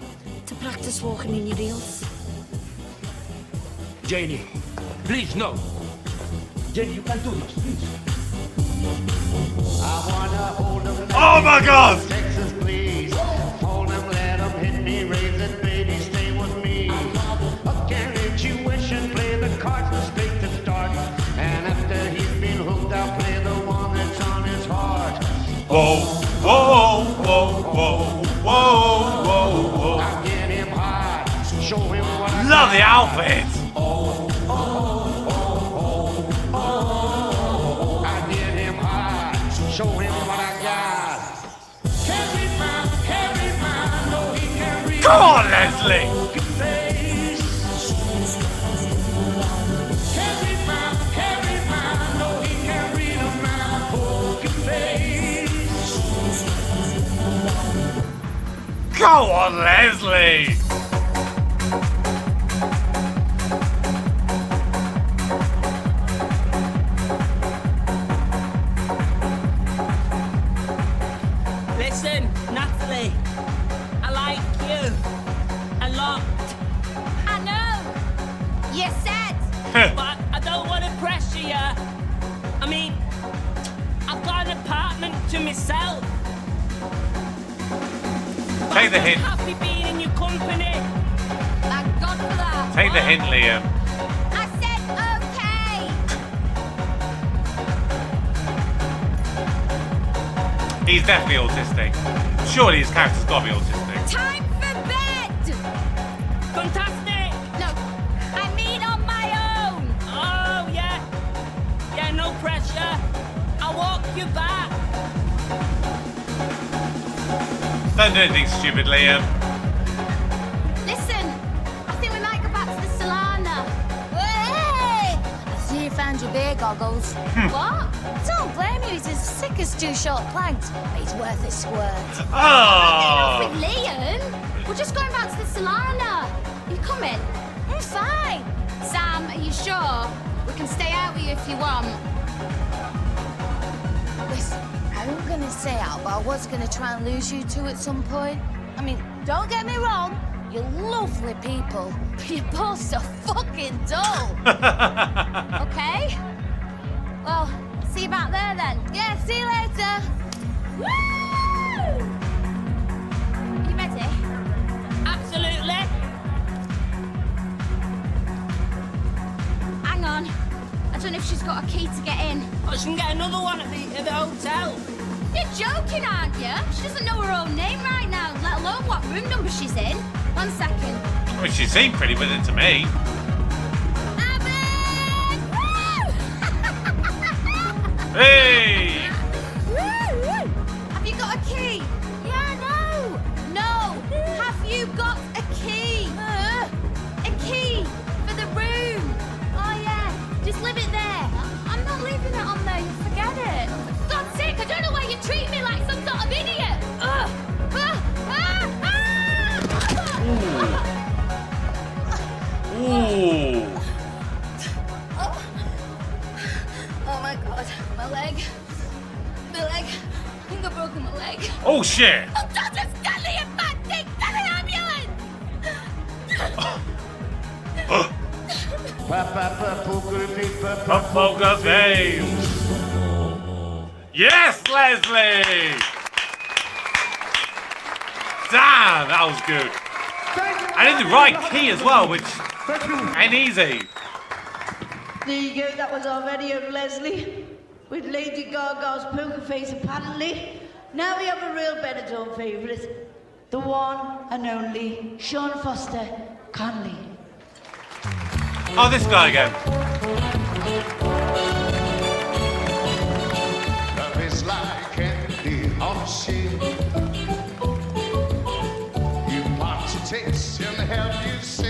to practice walking in your heels. Jenny, please, no. Jenny, you can't do this, please. I wanna hold them. Oh my God! Texas, please. Hold them, let them hit me, raise it, baby, stay with me. Again, intuition, play the cards from straight to start. And after he's been hooked, I'll play the one that's on his heart. Whoa, whoa, whoa, whoa, whoa, whoa, whoa. I'll get him high, show him what I Love the outfit! I get him high, show him what I got. Carry my, no, he can read. Come on, Leslie! Carry my, no, he can read a my poker face. Go on, Leslie! Listen, Natalie, I like you a lot. I know. You said. But I don't want to pressure you. I mean, I've got an apartment to myself. Take the hint. I'm happy being in your company. Thank God for that. Take the hint, Liam. I said okay. He's definitely autistic. Surely his character's got to be autistic. Time for bed. Fantastic. No, I mean on my own. Oh yeah, yeah. No pressure. I'll walk you back. Don't do anything stupid, Liam. Listen, I think we might go back to the Solana. Hey! I see you found your beer goggles. What? Don't blame you, he's as sick as two short planks, but he's worth a squirt. Oh! With Liam? We're just going back to the Solana. You coming? I'm fine. Sam, are you sure? We can stay out with you if you want. Listen, I wasn't gonna say out, but I was gonna try and lose you two at some point. I mean, don't get me wrong, you're lovely people, but you're both so fucking dull. Okay? Well, see you back there then. Yeah, see you later. Woo! You ready? Absolutely. Hang on. I don't know if she's got a key to get in. Oh, she can get another one at the hotel. You're joking, aren't you? She doesn't know her own name right now, let alone what room number she's in. 1 second. I mean, she seemed pretty with it to me. Hey! Have you got a key? Yeah, no. No. Have you got a key? A key for the room. Oh, yeah. Just leave it there. I'm not leaving it on there. You forget it. For God's sake, I don't know why you treat me like some sort of idiot. Ooh. Oh my God, my leg. My leg. I think I've broken my leg. Oh shit! Oh, Dr. Stanley and Matt Dick, send an ambulance! Poker face! Yes, Leslie! Damn, that was good. And in the right key as well, which ain't easy. There you go, that was our very own Leslie, with Lady Gaga's poker face apparently. Now we have a real Benidorm favourite, the one and only Sean Foster Conley. Oh, this guy again. Love is like candy on a shelf. You want to taste and help yourself.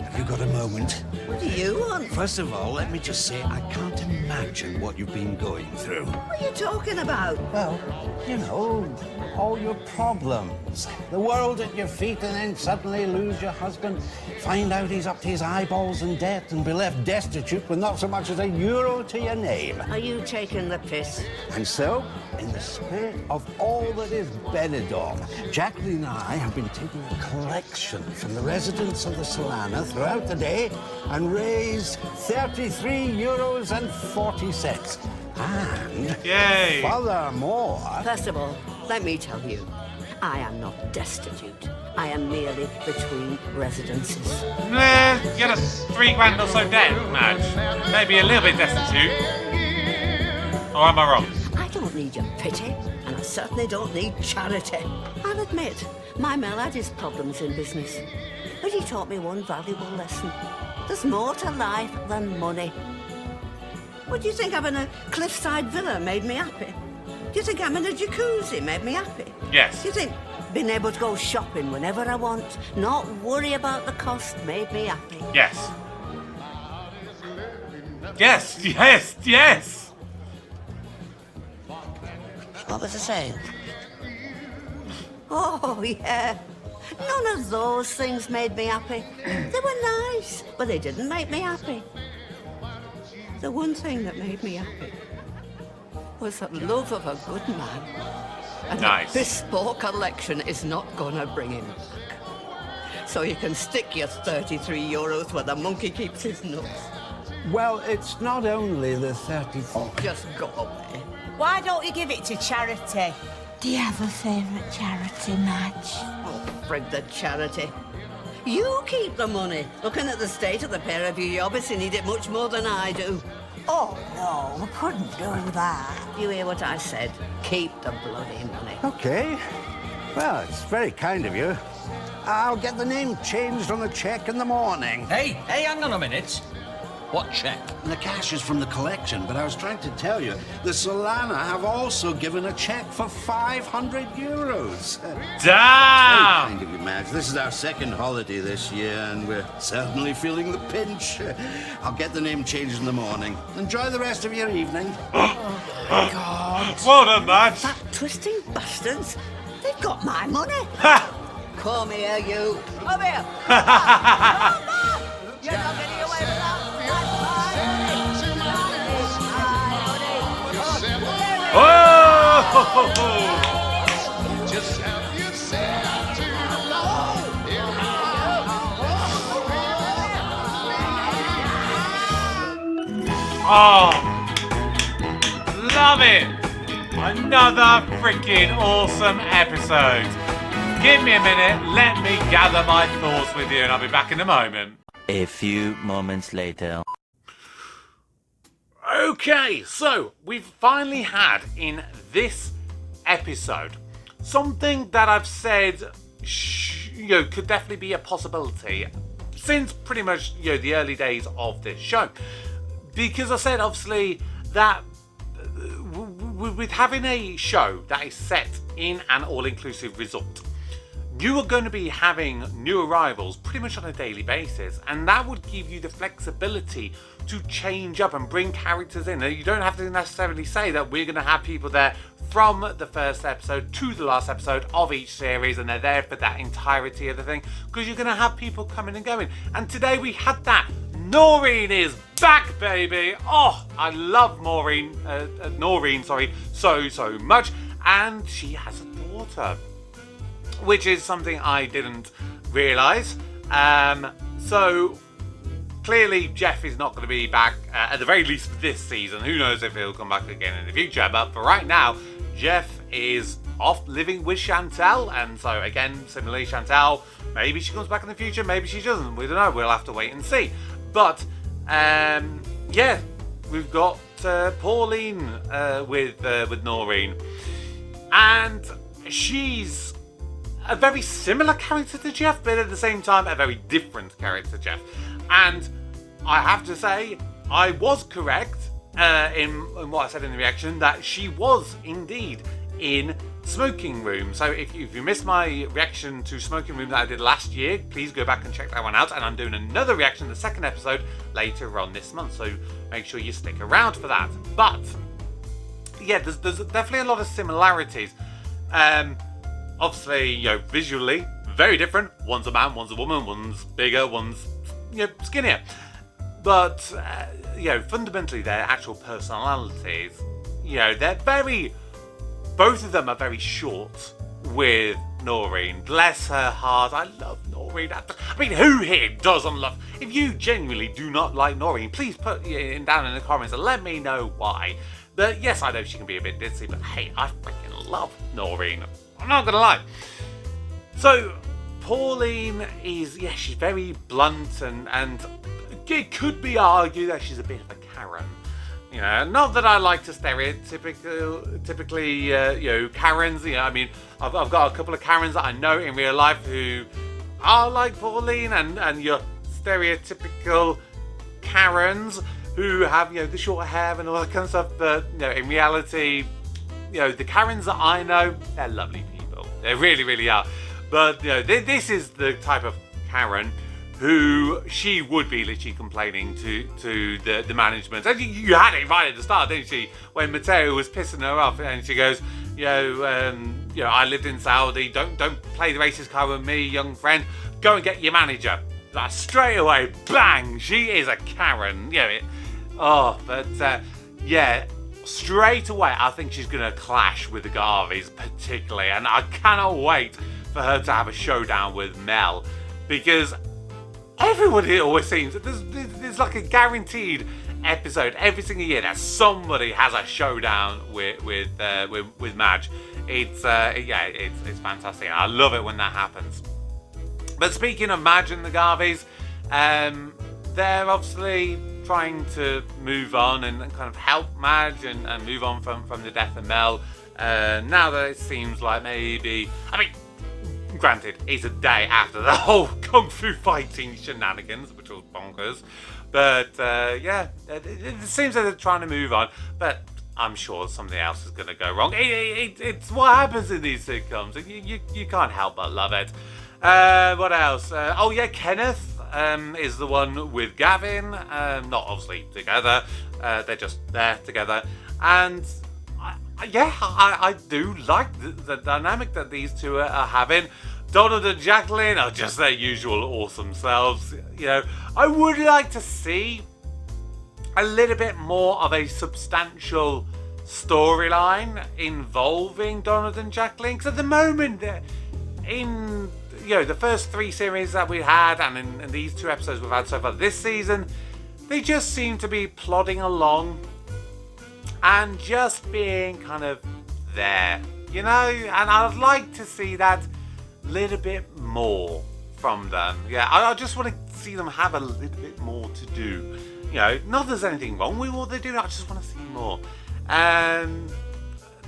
Have you got a moment? What do you want? First of all, let me just say I can't imagine what you've been going through. What are you talking about? Well, you know, all your problems. The world at your feet and then suddenly lose your husband, find out he's up to his eyeballs in debt and be left destitute with not so much as €1 to your name. Are you taking the piss? And so, in the spirit of all that is Benidorm, Jacqueline and I have been taking a collection from the residents of the Solana throughout the day and raised €33.40. And yay! Furthermore... First of all, let me tell you, I am not destitute. I am merely between residences. Nah, get us $3 grand or so debt, Madge. Maybe a little bit destitute. Or am I wrong? I don't need your pity, and I certainly don't need charity. I'll admit, my Mel had his problems in business, but he taught me one valuable lesson. There's more to life than money. What do you think having a cliffside villa made me happy? Do you think having a jacuzzi made me happy? Yes. Do you think being able to go shopping whenever I want, not worry about the cost, made me happy? Yes. Yes, yes, yes! What was I saying? Oh, yeah. None of those things made me happy. They were nice, but they didn't make me happy. The one thing that made me happy was the love of a good man. And nice. This bespoke collection is not gonna bring him back. So you can stick your €33 where the monkey keeps his nuts. Well, it's not only the 30... Oh, just go away. Why don't you give it to charity? Do you have a favourite charity, Madge? Oh, frig the charity. You keep the money. Looking at the state of the pair of you, you obviously need it much more than I do. Oh, no, we couldn't do that. You hear what I said? Keep the bloody money. Okay. Well, it's very kind of you. I'll get the name changed on the cheque in the morning. Hey, hang on a minute. What cheque? The cash is from the collection, but I was trying to tell you, the Solana have also given a cheque for €500. Damn! Very kind of you, Madge. This is our second holiday this year, and we're certainly feeling the pinch. I'll get the name changed in the morning. Enjoy the rest of your evening. Oh, God. Well done, Madge. That twisting bastards. They've got my money. Come here, you. Come here. Come on. You're not getting away with that. Just have you said to the Lord, Oh, love it! Another freaking awesome episode. Give me a minute, let me gather my thoughts with you, and I'll be back in a moment. A few moments later. Okay, so we've finally had in this episode something that I've said could definitely be a possibility since pretty much the early days of this show. Because I said obviously that with having a show that is set in an all-inclusive resort, you are going to be having new arrivals pretty much on a daily basis, and that would give you the flexibility to change up and bring characters in. You don't have to necessarily say that we're going to have people there from the first episode to the last episode of each series and they're there for that entirety of the thing, because you're going to have people coming and going. And today we had that. Noreen is back, baby. Oh, I love Noreen so much, and she has a daughter, which is something I didn't realise. So clearly Jeff is not going to be back, at the very least this season. Who knows if he'll come back again in the future, but for right now, Jeff is off living with Chantal, and so again, similarly, Chantal, maybe she comes back in the future, maybe she doesn't, we don't know, we'll have to wait and see. But, yeah, we've got Pauline with Noreen, and she's a very similar character to Jeff, but at the same time a very different character to Jeff. And I have to say, I was correct in what I said in the reaction, that she was indeed in Smoking Room. So if you missed my reaction to Smoking Room that I did last year, please go back and check that one out. And I'm doing another reaction, the second episode, later on this month, so make sure you stick around for that. But yeah, there's definitely a lot of similarities. Obviously, visually very different. One's a man, one's a woman, one's bigger, one's skinnier. But fundamentally, their actual personalities, they're very. Both of them are very short with Noreen. Bless her heart. I love Noreen. I mean, who here doesn't love... If you genuinely do not like Noreen, please put it down in the comments and let me know why. But yes, I know she can be a bit ditzy, but hey, I freaking love Noreen. I'm not going to lie. So, Pauline is... Yeah, she's very blunt and it could be argued that she's a bit of a Karen. Not that I like to typically, Karens. I mean, I've got a couple of Karens that I know in real life who are like Pauline, and your stereotypical Karens who have, the short hair and all that kind of stuff. But, in reality, the Karens that I know, they're lovely people. They really, really are. But, this is the type of Karen who she would be literally complaining to the management. And you had it right at the start, didn't she? When Matteo was pissing her off, and she goes, I lived in Saudi. Don't play the racist card with me, young friend. Go and get your manager. Like, straight away, bang! She is a Karen. Straight away, I think she's going to clash with the Garveys, particularly, and I cannot wait for her to have a showdown with Mel, because everybody always seems there's like a guaranteed episode every single year that somebody has a showdown with Madge. It's fantastic. I love it when that happens. But speaking of Madge and the Garveys, they're obviously trying to move on and kind of help Madge and move on from the death of Mel. Now that it seems like maybe, granted, it's a day after the whole kung fu fighting shenanigans, which was bonkers. But it seems that they're trying to move on. But I'm sure something else is going to go wrong. It's what happens in these sitcoms. You can't help but love it. What else? Kenneth is the one with Gavin. Not obviously together. They're just there together. And I do like the dynamic that these two are having. Donald and Jacqueline are just their usual awesome selves. I would like to see a little bit more of a substantial storyline involving Donald and Jacqueline. Because at the moment, in the first 3 series that we had, and in these 2 episodes we've had so far this season, they just seem to be plodding along and just being kind of there, and I'd like to see that little bit more from them. Yeah, I just want to see them have a little bit more to do. Not that there's anything wrong with what they do, I just want to see more.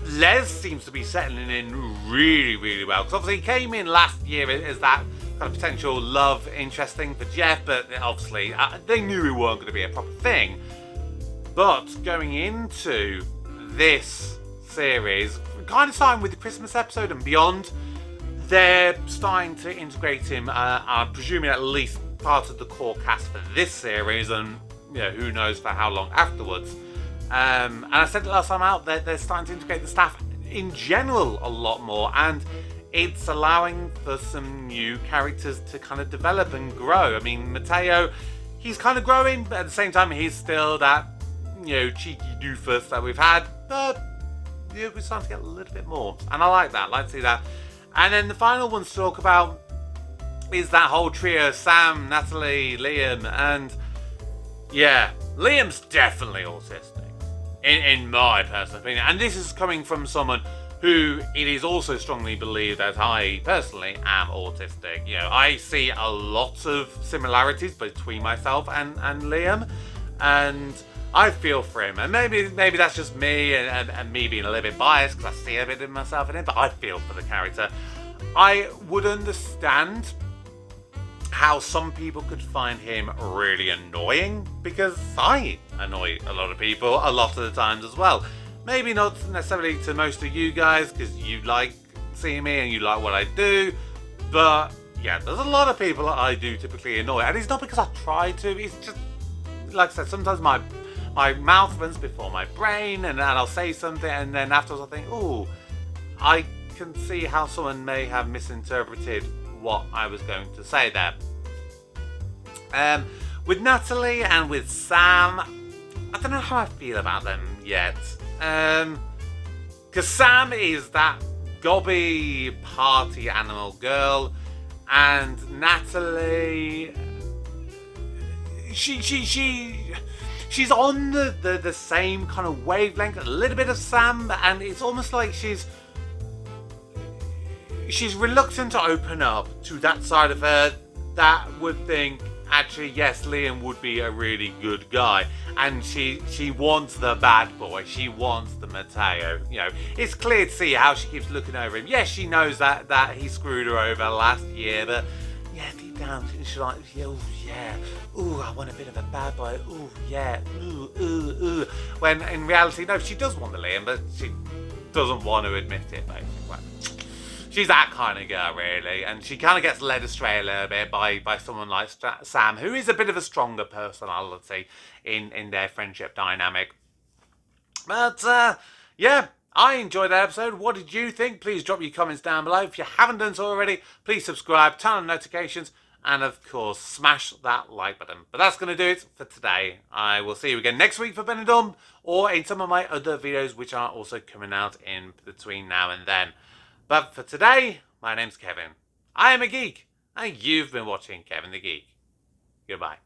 Les seems to be settling in really, really well. Because obviously he came in last year as that kind of potential love interest thing for Jeff, but obviously they knew it weren't going to be a proper thing. But going into this series, kind of starting with the Christmas episode and beyond, they're starting to integrate him, I'm presuming at least part of the core cast for this series, and who knows for how long afterwards. And I said it last time out, they're starting to integrate the staff in general a lot more, and it's allowing for some new characters to kind of develop and grow. I mean, Mateo, he's kind of growing, but at the same time, he's still that, cheeky doofus that we've had, but we're starting to get a little bit more, and I like that. I like to see that. And then the final one to talk about is that whole trio: Sam, Natalie, Liam, and yeah, Liam's definitely autistic, in my personal opinion. And this is coming from someone who it is also strongly believed that I personally am autistic. I see a lot of similarities between myself and Liam, and I feel for him. And maybe that's just me and me being a little bit biased because I see a bit of myself in him, but I feel for the character. I would understand how some people could find him really annoying, because I annoy a lot of people a lot of the times as well. Maybe not necessarily to most of you guys, because you like seeing me and you like what I do, but yeah, there's a lot of people that I do typically annoy, and it's not because I try to, it's just, like I said, sometimes my mouth runs before my brain, and I'll say something, and then afterwards I think, oh, I can see how someone may have misinterpreted what I was going to say there. With Natalie and with Sam, I don't know how I feel about them yet. Because Sam is that gobby party animal girl, and Natalie, she's on the same kind of wavelength, a little bit of Sam, and it's almost like she's reluctant to open up to that side of her that would think, actually, yes, Liam would be a really good guy. And she wants the bad boy. She wants the Mateo. It's clear to see how she keeps looking over him. Yes, she knows that he screwed her over last year, but yeah, deep down, she's like, oh yeah, ooh, I want a bit of a bad boy. Ooh, yeah, ooh. When in reality, no, she does want the Liam, but she doesn't want to admit it, basically. She's that kind of girl, really, and she kind of gets led astray a little bit by someone like Sam, who is a bit of a stronger personality in their friendship dynamic. But, yeah, I enjoyed that episode. What did you think? Please drop your comments down below. If you haven't done so already, please subscribe, turn on notifications, and, of course, smash that like button. But that's going to do it for today. I will see you again next week for Benidorm, or in some of my other videos, which are also coming out in between now and then. But for today, my name's Kevin. I am a geek, and you've been watching Kevin the Geek. Goodbye.